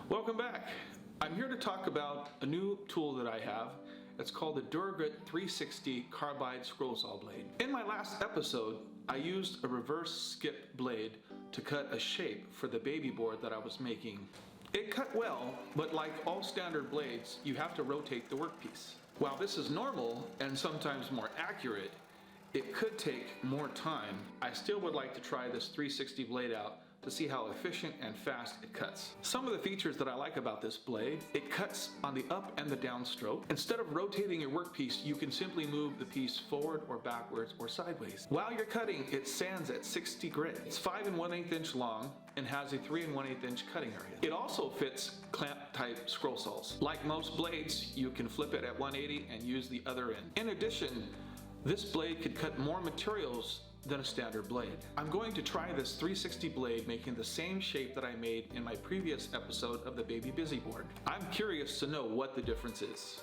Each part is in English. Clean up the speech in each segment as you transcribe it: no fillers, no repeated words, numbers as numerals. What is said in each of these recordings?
Welcome back. I'm here to talk about a new tool that I have. It's called the Duragrit 360 Carbide Scroll Saw Blade. In my last episode, I used a reverse skip blade to cut a shape for the baby board that I was making. It cut well, but like all standard blades, you have to rotate the workpiece. While this is normal and sometimes more accurate, it could take more time. I still would like to try this 360 blade out to see how efficient and fast it cuts. Some of the features that I like about this blade: it cuts on the up and the down stroke. Instead of rotating your workpiece, you can simply move the piece forward or backwards or sideways. While you're cutting, it sands at 60 grit. It's 5 1/8 inch long and has a 3 1/8 inch cutting area. It also fits clamp type scroll saws. Like most blades, you can flip it at 180 and use the other end. In addition, this blade could cut more materials than a standard blade. I'm going to try this 360 blade making the same shape that I made in my previous episode of the Baby Busy board. I'm curious to know what the difference is.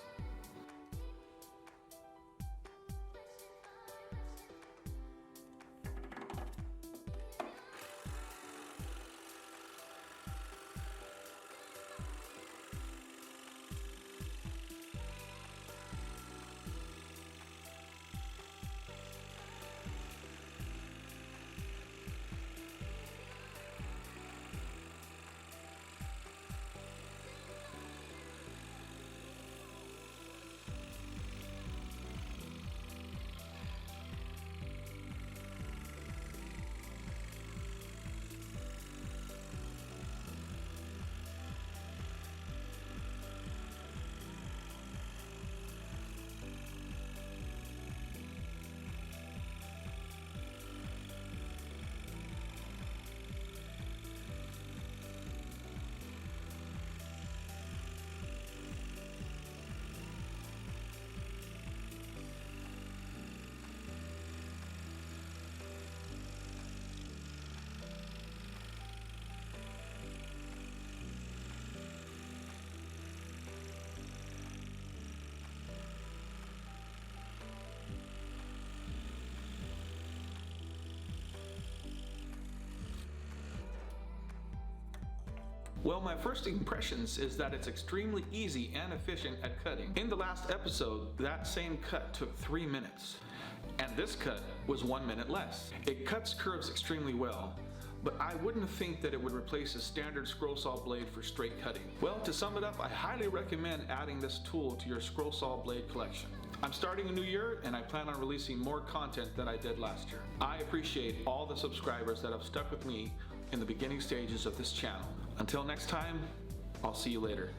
Well, my first impressions is that it's extremely easy and efficient at cutting. In the last episode, that same cut took 3 minutes, and this cut was 1 minute less. It cuts curves extremely well, but I wouldn't think that it would replace a standard scroll saw blade for straight cutting. Well, to sum it up, I highly recommend adding this tool to your scroll saw blade collection. I'm starting a new year and I plan on releasing more content than I did last year. I appreciate all the subscribers that have stuck with me in the beginning stages of this channel. Until next time, I'll see you later.